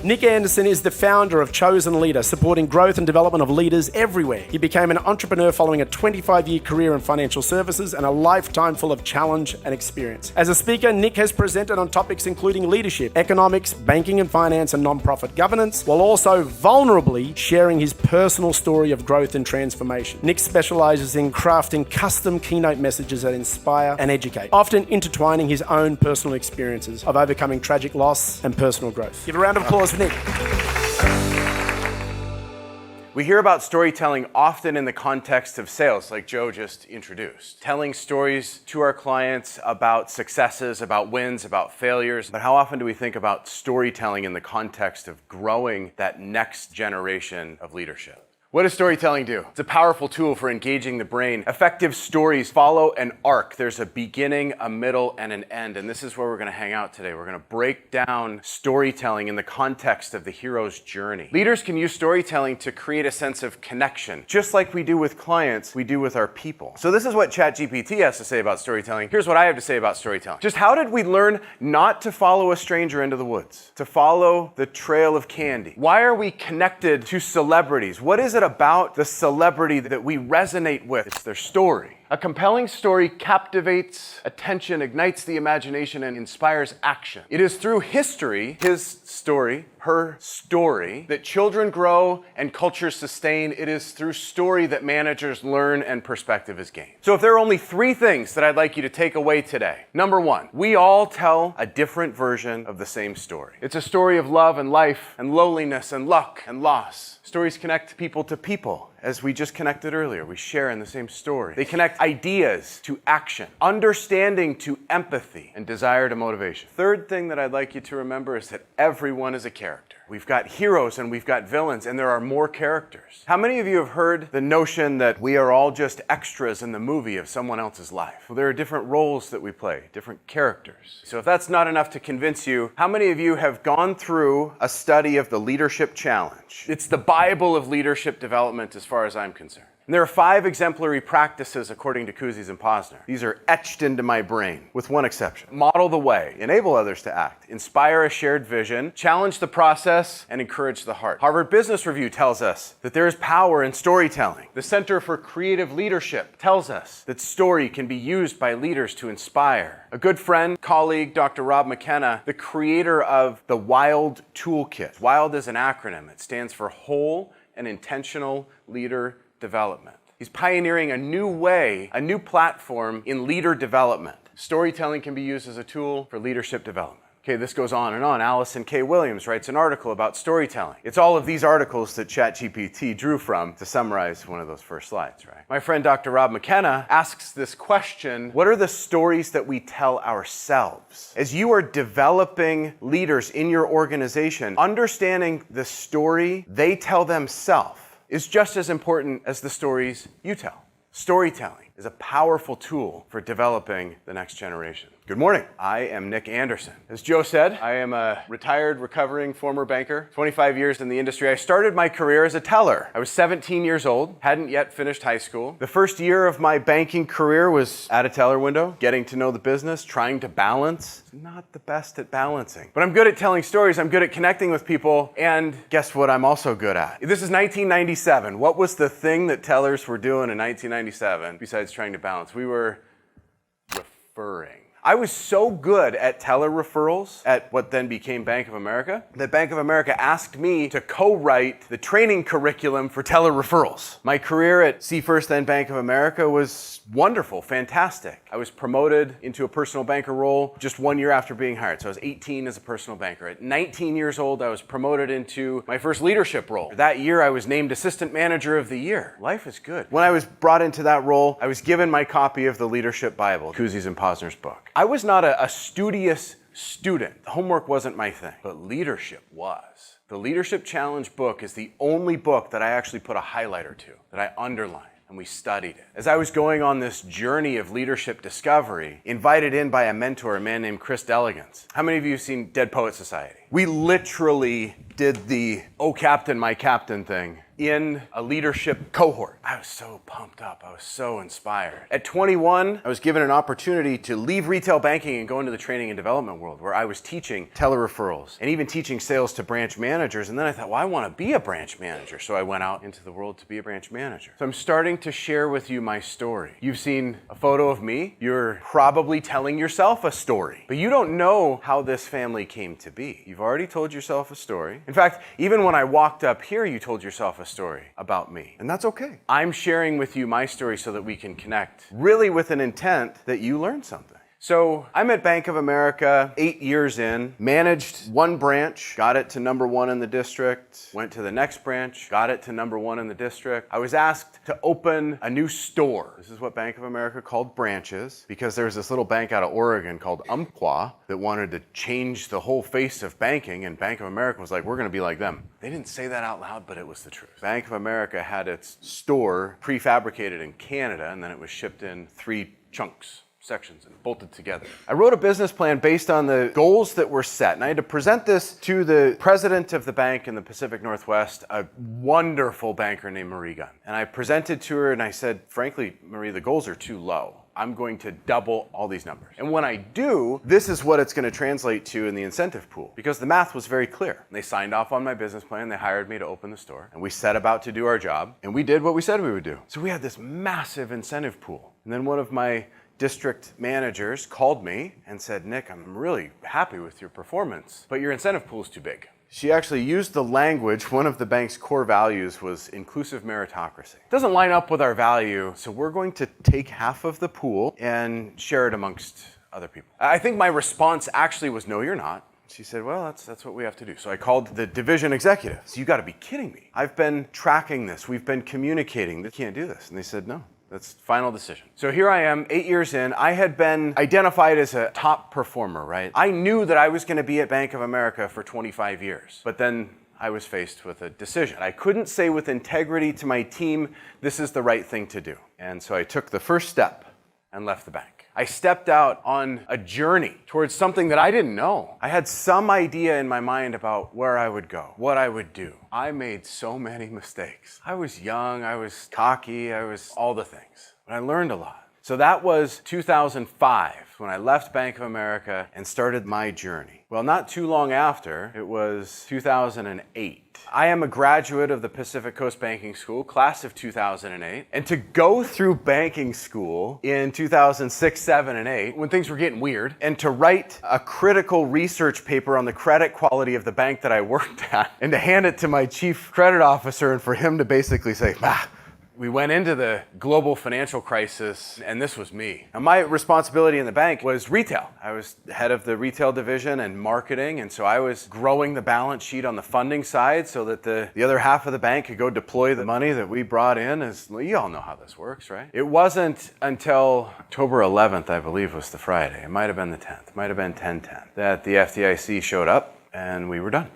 Nick Anderson is the founder of Chosen Leader, supporting growth and development of leaders everywhere. He became an entrepreneur following a 25-year career in financial services and a lifetime full of challenge and experience. As a speaker, Nick has presented on topics including leadership, economics, banking and finance, and nonprofit governance, while also vulnerably sharing his personal story of growth and transformation. Nick specializes in crafting custom keynote messages that inspire and educate, often intertwining his own personal experiences of overcoming tragic loss and personal growth. Give a round of applause for Nick. We hear about storytelling often in the context of sales, like Joe just introduced. Telling stories to our clients about successes, about wins, about failures. But how often do we think about storytelling in the context of growing that next generation of leadership? What does storytelling do? It's a powerful tool for engaging the brain. Effective stories follow an arc. There's a beginning, a middle, and an end. And this is where we're going to hang out today. We're going to break down storytelling in the context of the hero's journey. Leaders can use storytelling to create a sense of connection. Just like we do with clients, we do with our people. So this is what ChatGPT has to say about storytelling. Here's what I have to say about storytelling. Just how did we learn not to follow a stranger into the woods? To follow the trail of candy? Why are we connected to celebrities? What is it about the celebrity that we resonate with? It's their story. A compelling story captivates attention, ignites the imagination, and inspires action. It is through history, his story, her story, that children grow and cultures sustain. It is through story that managers learn and perspective is gained. So if there are only 3 things that I'd like you to take away today. Number 1, we all tell a different version of the same story. It's a story of love and life and loneliness and luck and loss. Stories connect people to people. As we just connected earlier, we share in the same story. They connect ideas to action, understanding to empathy, and desire to motivation. Third thing that I'd like you to remember is that everyone is a character. We've got heroes and we've got villains, and there are more characters. How many of you have heard the notion that we are all just extras in the movie of someone else's life? Well, there are different roles that we play, different characters. So if that's not enough to convince you, how many of you have gone through a study of the Leadership Challenge? It's the Bible of leadership development as far as I'm concerned. And there are 5 exemplary practices according to Cousins and Posner. These are etched into my brain, with one exception. Model the way, enable others to act, inspire a shared vision, challenge the process, and encourage the heart. Harvard Business Review tells us that there is power in storytelling. The Center for Creative Leadership tells us that story can be used by leaders to inspire. A good friend, colleague, Dr. Rob McKenna, the creator of the WILD Toolkit. WILD is an acronym. It stands for Whole and Intentional Leader Development. He's pioneering a new way, a new platform in leader development. Storytelling can be used as a tool for leadership development. Okay, this goes on and on. Allison K. Williams writes an article about storytelling. It's all of these articles that ChatGPT drew from to summarize one of those first slides, right? My friend Dr. Rob McKenna asks this question: what are the stories that we tell ourselves? As you are developing leaders in your organization, understanding the story they tell themselves is just as important as the stories you tell. Storytelling is a powerful tool for developing the next generation. Good morning. I am Nick Anderson. As Joe said, I am a retired, recovering former banker, 25 years in the industry. I started my career as a teller. I was 17 years old, hadn't yet finished high school. The first year of my banking career was at a teller window, getting to know the business, trying to balance. Not the best at balancing. But I'm good at telling stories, I'm good at connecting with people, and guess what I'm also good at? This is 1997. What was the thing that tellers were doing in 1997 besides trying to balance? We were referring. I was so good at teller referrals at what then became Bank of America that Bank of America asked me to co-write the training curriculum for teller referrals. My career at Seafirst, then Bank of America, was wonderful, fantastic. I was promoted into a personal banker role just 1 year after being hired. So I was 18 as a personal banker. At 19 years old, I was promoted into my first leadership role. That year, I was named Assistant Manager of the Year. Life is good. When I was brought into that role, I was given my copy of the Leadership Bible, Cousins and Posner's book. I was not a studious student. Homework wasn't my thing, but leadership was. The Leadership Challenge book is the only book that I actually put a highlighter to, that I underlined, and we studied it. As I was going on this journey of leadership discovery, invited in by a mentor, a man named Chris Delegans. How many of you have seen Dead Poet Society? We literally did the "Oh Captain, my Captain" thing in a leadership cohort. I was so pumped up. I was so inspired. At 21, I was given an opportunity to leave retail banking and go into the training and development world, where I was teaching telereferrals and even teaching sales to branch managers. And then I thought, well, I want to be a branch manager. So I went out into the world to be a branch manager. So I'm starting to share with you my story. You've seen a photo of me. You're probably telling yourself a story, but you don't know how this family came to be. You've already told yourself a story. In fact, even when I walked up here, you told yourself a story about me, and that's okay. I'm sharing with you my story so that we can connect, really with an intent that you learn something. So I'm at Bank of America 8 years in, managed one branch, got it to number 1 in the district, went to the next branch, got it to number 1 in the district. I was asked to open a new store. This is what Bank of America called branches, because there's this little bank out of Oregon called Umpqua that wanted to change the whole face of banking, and Bank of America was like, we're gonna be like them. They didn't say that out loud, but it was the truth. Bank of America had its store prefabricated in Canada, and then it was shipped in 3 chunks. Sections and bolted together. I wrote a business plan based on the goals that were set, and I had to present this to the president of the bank in the Pacific Northwest, a wonderful banker named Marie Gunn. And I presented to her and I said, frankly, Marie, the goals are too low. I'm going to double all these numbers. And when I do, this is what it's going to translate to in the incentive pool, because the math was very clear. They signed off on my business plan, they hired me to open the store, and we set about to do our job, and we did what we said we would do. So we had this massive incentive pool. And then one of my district managers called me and said, Nick, I'm really happy with your performance, but your incentive pool is too big. She actually used the language, one of the bank's core values was inclusive meritocracy. It doesn't line up with our value, so we're going to take half of the pool and share it amongst other people. I think my response actually was, no, you're not. She said, well, that's what we have to do. So I called the division executive. So you got to be kidding me. I've been tracking this. We've been communicating. We can't do this. And they said, no. That's the final decision. So here I am, 8 years in. I had been identified as a top performer, right? I knew that I was going to be at Bank of America for 25 years. But then I was faced with a decision. I couldn't say with integrity to my team, this is the right thing to do. And so I took the first step and left the bank. I stepped out on a journey towards something that I didn't know. I had some idea in my mind about where I would go, what I would do. I made so many mistakes. I was young, I was cocky, I was all the things, but I learned a lot. So that was 2005 when I left Bank of America and started my journey. Well, not too long after, it was 2008. I am a graduate of the Pacific Coast Banking School, class of 2008. And to go through banking school in 2006, 7, and 8, when things were getting weird, and to write a critical research paper on the credit quality of the bank that I worked at, and to hand it to my chief credit officer, and for him to basically say, we went into the global financial crisis, and this was me. Now, my responsibility in the bank was retail. I was head of the retail division and marketing, and so I was growing the balance sheet on the funding side so that the other half of the bank could go deploy the money that we brought in. Well, you all know how this works, right? It wasn't until October 11th, I believe, was the Friday. It might have been the 10th. It might have been 10/10, that the FDIC showed up, and we were done.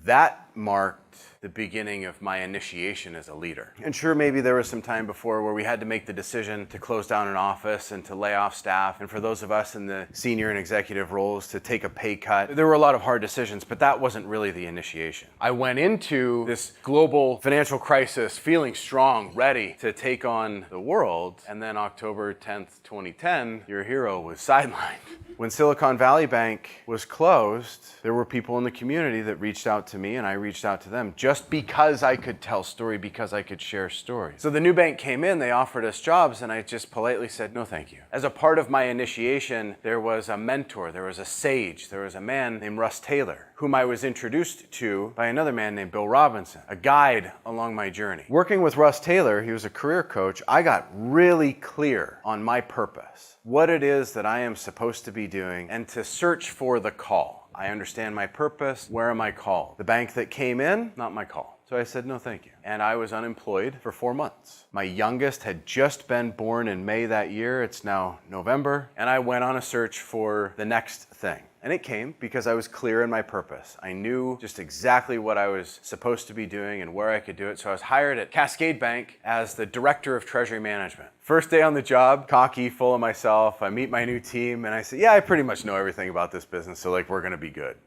That marked the beginning of my initiation as a leader. And sure, maybe there was some time before where we had to make the decision to close down an office and to lay off staff, and for those of us in the senior and executive roles to take a pay cut. There were a lot of hard decisions, but that wasn't really the initiation. I went into this global financial crisis feeling strong, ready to take on the world, and then October 10th, 2010, your hero was sidelined. When Silicon Valley Bank was closed, there were people in the community that reached out to me, and I reached out to them just because I could tell story, because I could share stories. So the new bank came in, they offered us jobs, and I just politely said, no, thank you. As a part of my initiation, there was a mentor, there was a sage, there was a man named Russ Taylor, whom I was introduced to by another man named Bill Robinson, a guide along my journey. Working with Russ Taylor, he was a career coach, I got really clear on my purpose, what it is that I am supposed to be doing, and to search for the call. I understand my purpose. Where am I called? The bank that came in, not my call. So I said, no, thank you. And I was unemployed for 4 months. My youngest had just been born in May that year. It's now November. And I went on a search for the next thing. And it came because I was clear in my purpose. I knew just exactly what I was supposed to be doing and where I could do it. So I was hired at Cascade Bank as the director of Treasury Management. First day on the job, cocky, full of myself. I meet my new team and I say, yeah, I pretty much know everything about this business, so like we're gonna be good.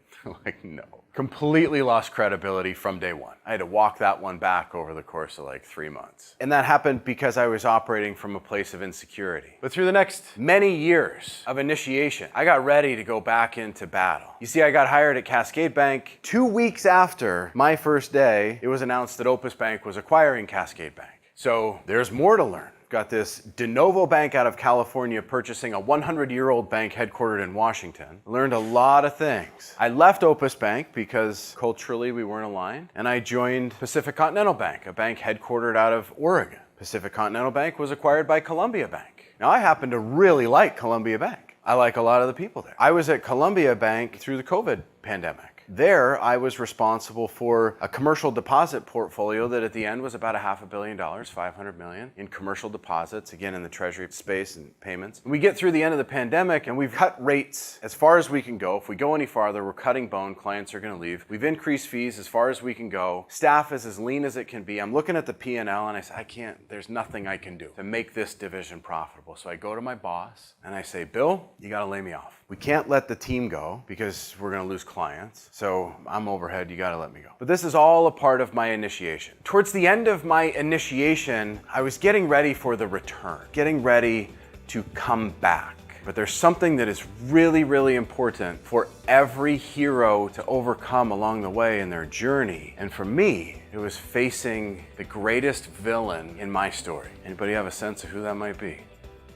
Like, no. Completely lost credibility from day one. I had to walk that one back over the course of like 3 months. And that happened because I was operating from a place of insecurity. But through the next many years of initiation, I got ready to go back into battle. You see, I got hired at Cascade Bank 2 weeks after my first day. It was announced that Opus Bank was acquiring Cascade Bank. So there's more to learn. Got this de novo bank out of California purchasing a 100-year-old bank headquartered in Washington. Learned a lot of things. I left Opus Bank because culturally we weren't aligned, and I joined Pacific Continental Bank, a bank headquartered out of Oregon. Pacific Continental Bank was acquired by Columbia Bank. Now, I happen to really like Columbia Bank. I like a lot of the people there. I was at Columbia Bank through the COVID pandemic. There, I was responsible for a commercial deposit portfolio that at the end was about $500 million, $500 million in commercial deposits, again in the Treasury space and payments. And we get through the end of the pandemic and we've cut rates as far as we can go. If we go any farther, we're cutting bone, clients are gonna leave. We've increased fees as far as we can go. Staff is as lean as it can be. I'm looking at the P&L and I say, there's nothing I can do to make this division profitable. So I go to my boss and I say, Bill, you gotta lay me off. We can't let the team go because we're gonna lose clients. So I'm overhead, you gotta let me go. But this is all a part of my initiation. Towards the end of my initiation, I was getting ready for the return, getting ready to come back. But there's something that is really, really important for every hero to overcome along the way in their journey. And for me, it was facing the greatest villain in my story. Anybody have a sense of who that might be?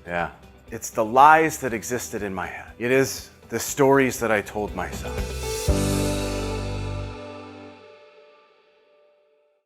Yeah. It's the lies that existed in my head. It is the stories that I told myself.